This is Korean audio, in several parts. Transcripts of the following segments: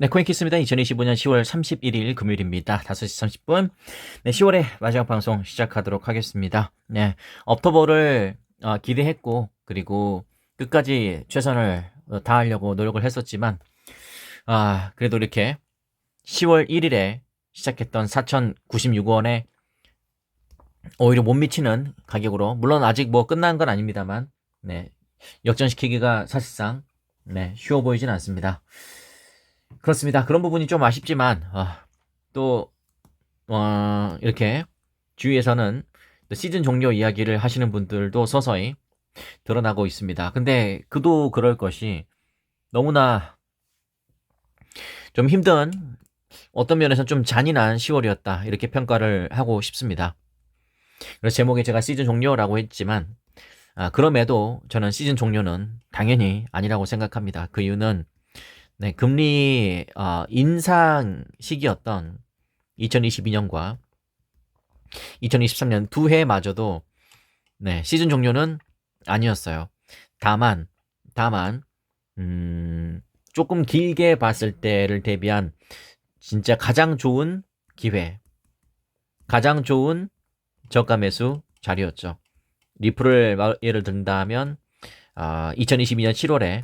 네, 코인키스입니다. 2025년 10월 31일 금요일입니다. 5시 30분. 네, 10월의 마지막 방송 시작하도록 하겠습니다. 네, 업토버를 기대했고, 그리고 끝까지 최선을 다하려고 노력을 했었지만, 그래도 이렇게 10월 1일에 시작했던 4,096원에 오히려 못 미치는 가격으로, 물론 아직 뭐 끝난 건 아닙니다만, 네, 역전시키기가 사실상, 네, 쉬워 보이진 않습니다. 그렇습니다. 그런 부분이 좀 아쉽지만 또 이렇게 주위에서는 시즌 종료 이야기를 하시는 분들도 서서히 드러나고 있습니다. 근데 그도 그럴 것이 너무나 좀 힘든, 어떤 면에서는 좀 잔인한 10월이었다, 이렇게 평가를 하고 싶습니다. 그래서 제목에 제가 시즌 종료라고 했지만 그럼에도 저는 시즌 종료는 당연히 아니라고 생각합니다. 그 이유는 네, 금리 인상 시기였던 2022년과 2023년 두 해마저도 네, 시즌 종료는 아니었어요. 다만 조금 길게 봤을 때를 대비한 진짜 가장 좋은 기회, 가장 좋은 저가 매수 자리였죠. 리플을 예를 든다면 2022년 7월에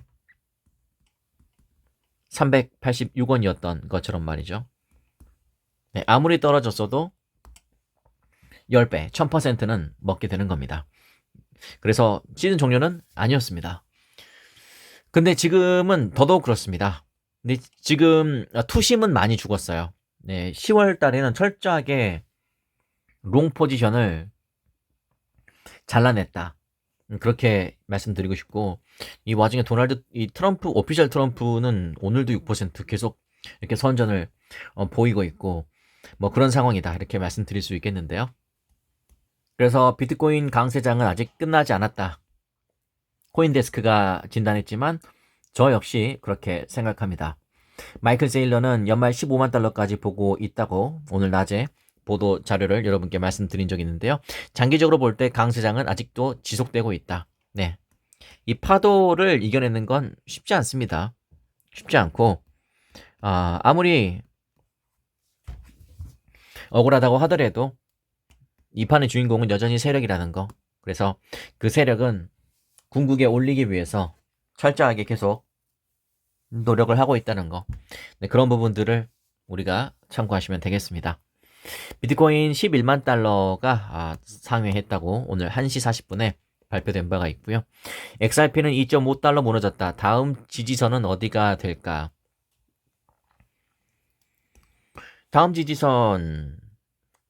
386원이었던 것처럼 말이죠. 네, 아무리 떨어졌어도 10배, 1000%는 먹게 되는 겁니다. 그래서 시즌 종료는 아니었습니다. 근데 지금은 더더욱 그렇습니다. 근데 지금 투심은 많이 죽었어요. 네, 10월 달에는 철저하게 롱 포지션을 잘라냈다, 그렇게 말씀드리고 싶고, 이 와중에 이 트럼프, 오피셜 트럼프는 오늘도 6% 계속 이렇게 선전을 보이고 있고, 뭐 그런 상황이다, 이렇게 말씀드릴 수 있겠는데요. 그래서 비트코인 강세장은 아직 끝나지 않았다, 코인데스크가 진단했지만 저 역시 그렇게 생각합니다. 마이클 세일러는 연말 15만 달러까지 보고 있다고 오늘 낮에 보도 자료를 여러분께 말씀드린 적이 있는데요. 장기적으로 볼 때 강세장은 아직도 지속되고 있다. 네, 이 파도를 이겨내는 건 쉽지 않습니다. 쉽지 않고 아무리 억울하다고 하더라도 이 판의 주인공은 여전히 세력이라는 거. 그래서 그 세력은 궁극에 올리기 위해서 철저하게 계속 노력을 하고 있다는 거. 네, 그런 부분들을 우리가 참고하시면 되겠습니다. 비트코인 11만 달러가 상회했다고 오늘 1시 40분에 발표된 바가 있고요. XRP는 2.5달러 무너졌다. 다음 지지선은 어디가 될까? 다음 지지선,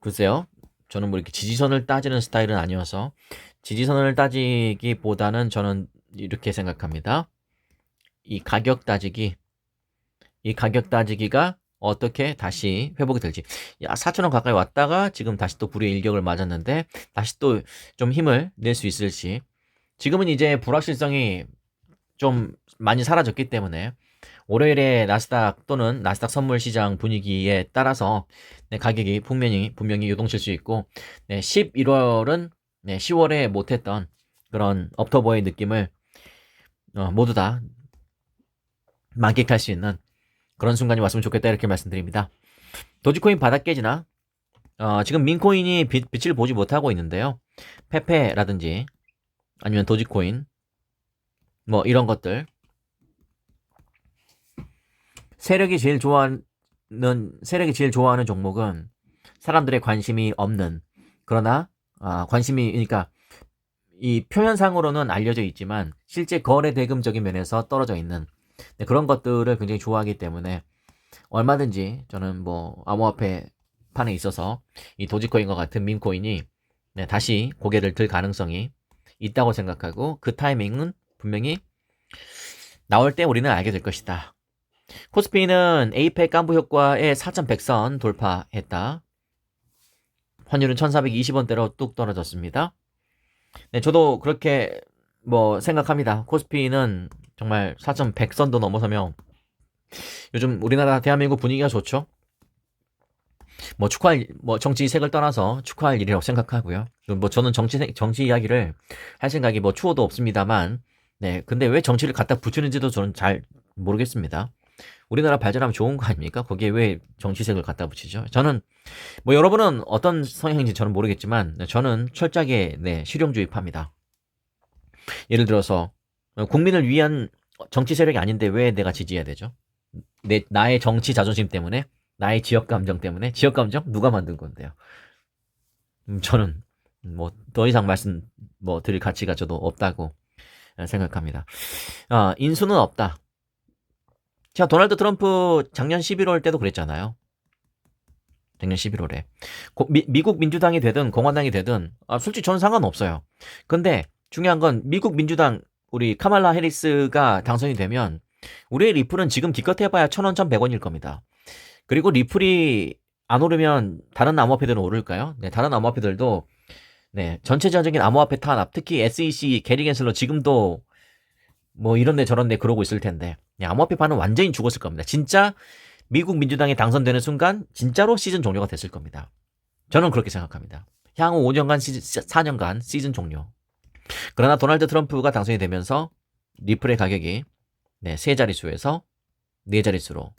글쎄요. 저는 뭐 이렇게 지지선을 따지는 스타일은 아니어서 지지선을 따지기보다는 저는 이렇게 생각합니다. 이 가격 따지기가 어떻게 다시 회복이 될지. 4,000원 가까이 왔다가 지금 다시 또 불의 일격을 맞았는데 다시 또 좀 힘을 낼 수 있을지. 지금은 이제 불확실성이 좀 많이 사라졌기 때문에 월요일에 나스닥 또는 나스닥 선물 시장 분위기에 따라서 가격이 분명히 요동칠 수 있고, 11월은 10월에 못했던 그런 업터버의 느낌을 모두 다 만끽할 수 있는 그런 순간이 왔으면 좋겠다, 이렇게 말씀드립니다. 도지코인 바닥 깨지나? 지금 민코인이 빛을 보지 못하고 있는데요. 페페라든지 아니면 도지코인 뭐 이런 것들, 세력이 제일 좋아하는 종목은 사람들의 관심이 없는, 그러나 그러니까 이 표면상으로는 알려져 있지만 실제 거래 대금적인 면에서 떨어져 있는 그런 것들을 굉장히 좋아하기 때문에 얼마든지 저는 뭐 암호화폐 판에 있어서 이 도지코인과 같은 밈코인이 다시 고개를 들 가능성이 있다고 생각하고, 그 타이밍은 분명히 나올 때 우리는 알게 될 것이다. 코스피는 에이펙 깐부 효과의 4,100선 돌파했다. 환율은 1,420원대로 뚝 떨어졌습니다. 네, 저도 그렇게 뭐 생각합니다. 코스피는 정말 4,100선도 넘어서면 요즘 우리나라 대한민국 분위기가 좋죠. 뭐 정치색을 떠나서 축하할 일이라고 생각하고요. 뭐 저는 정치 이야기를 할 생각이 뭐 추호도 없습니다만, 근데 왜 정치를 갖다 붙이는지도 저는 잘 모르겠습니다. 우리나라 발전하면 좋은 거 아닙니까? 거기에 왜 정치색을 갖다 붙이죠? 저는 뭐 여러분은 어떤 성향인지 저는 모르겠지만 저는 철저하게 네, 실용주의파입니다. 예를 들어서 국민을 위한 정치 세력이 아닌데 왜 내가 지지해야 되죠? 나의 정치 자존심 때문에, 나의 지역 감정 때문에. 지역 감정 누가 만든 건데요? 저는 뭐 더 이상 말씀 뭐 드릴 가치가 저도 없다고 생각합니다. 인수는 없다. 자, 도널드 트럼프 작년 11월 때도 그랬잖아요. 작년 11월에. 미국 민주당이 되든 공화당이 되든 솔직히 저는 상관없어요. 근데 중요한 건 미국 민주당 우리 카말라 해리스가 당선이 되면 우리의 리플은 지금 기껏 해봐야 1,000원, 1,100원일 겁니다. 그리고 리플이 안 오르면 다른 암호화폐들은 오를까요? 네, 다른 암호화폐들도 네, 전체적인 암호화폐 탄압, 특히 SEC, 게리 겐슬러 지금도 뭐 이런데 저런데 그러고 있을 텐데 네, 암호화폐판은 완전히 죽었을 겁니다. 진짜 미국 민주당이 당선되는 순간 진짜로 시즌 종료가 됐을 겁니다. 저는 그렇게 생각합니다. 향후 5년간 4년간 시즌 종료. 그러나 도널드 트럼프가 당선이 되면서 리플의 가격이 네, 세 자릿수에서 네 자릿수로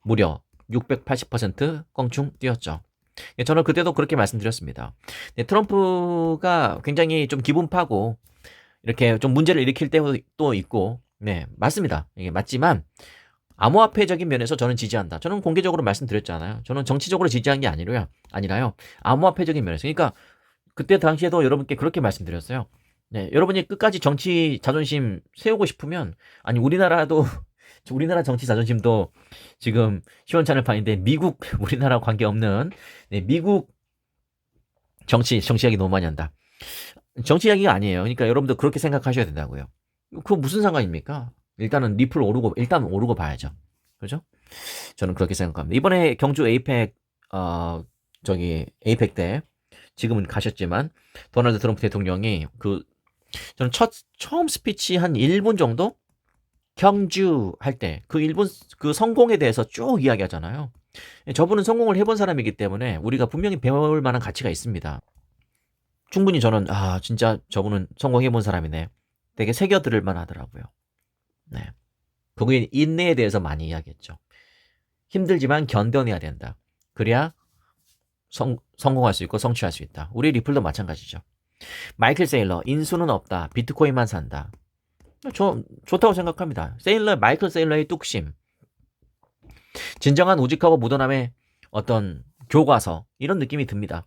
무려 680% 껑충 뛰었죠. 저는 그때도 그렇게 말씀드렸습니다. 네, 트럼프가 굉장히 좀 기분파고 이렇게 좀 문제를 일으킬 때도 있고 네, 맞습니다. 이게 맞지만 암호화폐적인 면에서 저는 지지한다. 저는 공개적으로 말씀드렸잖아요. 저는 정치적으로 지지한 게 아니라요. 암호화폐적인 면에서. 그러니까 그때 당시에도 여러분께 그렇게 말씀드렸어요. 네, 여러분이 끝까지 정치 자존심 세우고 싶으면 아니 우리나라 정치 자존심도 지금 시원찮을 판인데 미국 우리나라 관계없는 네, 미국 정치 이야기 너무 많이 한다. 정치 이야기가 아니에요. 그러니까 여러분도 그렇게 생각하셔야 된다고요. 그거 무슨 상관입니까? 일단은 리플 일단 오르고 봐야죠. 그죠? 저는 그렇게 생각합니다. 이번에 경주 에이펙 에이펙 때 지금은 가셨지만 도널드 트럼프 대통령이 저는 처음 스피치 한 1분 정도 경주 할 때 그 1분 그 성공에 대해서 쭉 이야기하잖아요. 저분은 성공을 해본 사람이기 때문에 우리가 분명히 배울 만한 가치가 있습니다. 충분히 저는 진짜 저분은 성공해본 사람이네. 되게 새겨들을 만하더라고요. 네. 거기에 인내에 대해서 많이 이야기했죠. 힘들지만 견뎌내야 된다. 그래야 성공할 수 있고 성취할 수 있다. 우리 리플도 마찬가지죠. 마이클 세일러, 인수는 없다. 비트코인만 산다. 좋다고 생각합니다. 마이클 세일러의 뚝심. 진정한 우직하고 무던함의 어떤 교과서. 이런 느낌이 듭니다.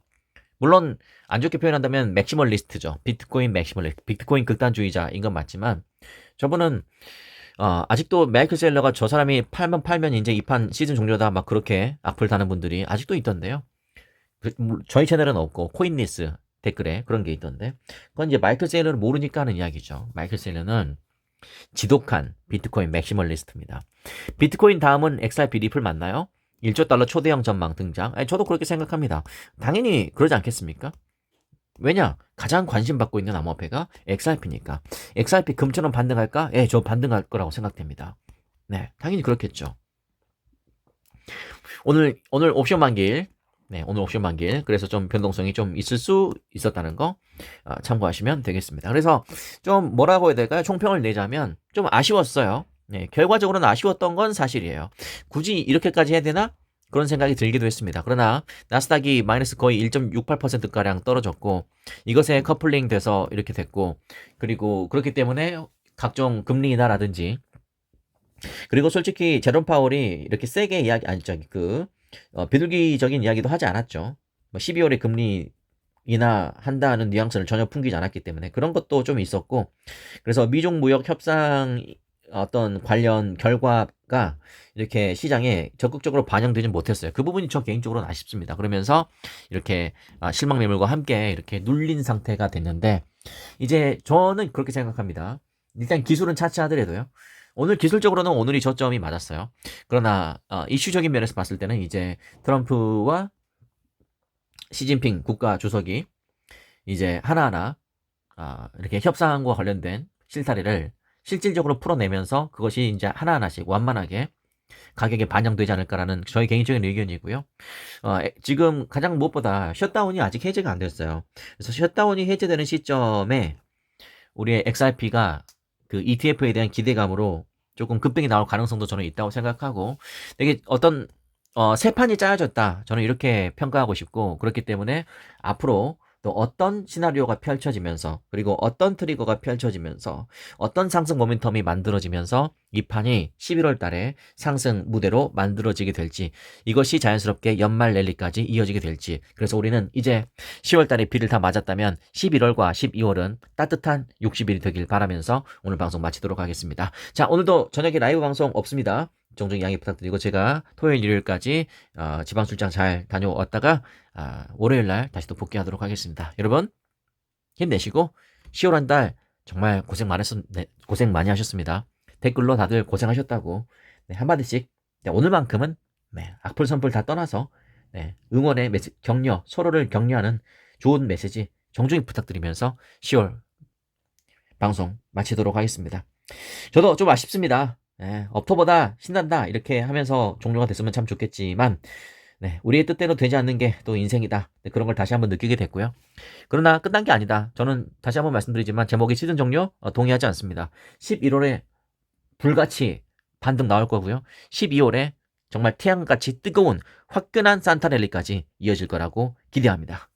물론 안 좋게 표현한다면 맥시멀리스트죠. 비트코인 맥시멀리스트. 비트코인 극단주의자인 건 맞지만 저분은 아직도 마이클 세일러가 저 사람이 팔면 이제 이 판 시즌 종료다 막 그렇게 악플 다는 분들이 아직도 있던데요. 저희 채널은 없고 코인리스 댓글에 그런 게 있던데 그건 이제 마이클 세일러를 모르니까 하는 이야기죠. 마이클 세일러는 지독한 비트코인 맥시멀리스트입니다. 비트코인 다음은 XRP 리플 맞나요? 1조 달러 초대형 전망 등장. 저도 그렇게 생각합니다. 당연히 그러지 않겠습니까? 왜냐? 가장 관심 받고 있는 암호화폐가 XRP니까. XRP 금처럼 반등할까? 저 반등할 거라고 생각됩니다. 네, 당연히 그렇겠죠. 오늘 옵션 만길. 네, 오늘 옵션 만길. 그래서 좀 변동성이 좀 있을 수 있었다는 거 참고하시면 되겠습니다. 그래서 좀 뭐라고 해야 될까요? 총평을 내자면 좀 아쉬웠어요. 네, 결과적으로는 아쉬웠던 건 사실이에요. 굳이 이렇게까지 해야 되나? 그런 생각이 들기도 했습니다. 그러나 나스닥이 마이너스 거의 1.68%가량 떨어졌고 이것에 커플링 돼서 이렇게 됐고 그리고 그렇기 때문에 각종 금리 인하라든지 그리고 솔직히 제롬 파월이 이렇게 세게 비둘기적인 이야기도 하지 않았죠. 12월에 금리 인하한다는 뉘앙스를 전혀 풍기지 않았기 때문에 그런 것도 좀 있었고 그래서 미중 무역 협상 어떤 관련 결과가 이렇게 시장에 적극적으로 반영되지 못했어요. 그 부분이 저 개인적으로는 아쉽습니다. 그러면서 이렇게 실망 매물과 함께 이렇게 눌린 상태가 됐는데 이제 저는 그렇게 생각합니다. 일단 기술은 차치하더라도요. 오늘 기술적으로는 오늘이 저점이 맞았어요. 그러나 이슈적인 면에서 봤을 때는 이제 트럼프와 시진핑 국가 주석이 이제 하나하나 이렇게 협상과 관련된 실타래를 실질적으로 풀어내면서 그것이 이제 하나하나씩 완만하게 가격에 반영되지 않을까라는 저희 개인적인 의견이고요. 지금 가장 무엇보다 셧다운이 아직 해제가 안 됐어요. 그래서 셧다운이 해제되는 시점에 우리의 XRP가 그 ETF에 대한 기대감으로 조금 급등이 나올 가능성도 저는 있다고 생각하고, 되게 어떤 새 판이 짜여졌다, 저는 이렇게 평가하고 싶고, 그렇기 때문에 앞으로 또 어떤 시나리오가 펼쳐지면서, 그리고 어떤 트리거가 펼쳐지면서, 어떤 상승 모멘텀이 만들어지면서 이 판이 11월 달에 상승 무대로 만들어지게 될지, 이것이 자연스럽게 연말 랠리까지 이어지게 될지. 그래서 우리는 이제 10월 달에 비를 다 맞았다면 11월과 12월은 따뜻한 60일이 되길 바라면서 오늘 방송 마치도록 하겠습니다. 자, 오늘도 저녁에 라이브 방송 없습니다. 종종 양해 부탁드리고, 제가 토요일 일요일까지 지방 출장 잘 다녀왔다가 월요일 날 다시 또 복귀하도록 하겠습니다. 여러분 힘내시고, 10월 한 달 정말 고생 많이 하셨습니다. 댓글로 다들 고생하셨다고, 네, 한마디씩, 네, 오늘만큼은, 네, 악플 선플 다 떠나서, 네, 응원의 격려, 서로를 격려하는 좋은 메시지 정중히 부탁드리면서 10월 방송 마치도록 하겠습니다. 저도 좀 아쉽습니다. 네, 업토보다 신난다 이렇게 하면서 종료가 됐으면 참 좋겠지만, 네, 우리의 뜻대로 되지 않는 게 또 인생이다. 네, 그런 걸 다시 한번 느끼게 됐고요. 그러나 끝난 게 아니다. 저는 다시 한번 말씀드리지만, 제목이 시즌 종료 동의하지 않습니다. 11월에 불같이 반등 나올 거고요. 12월에 정말 태양같이 뜨거운 화끈한 산타랠리까지 이어질 거라고 기대합니다.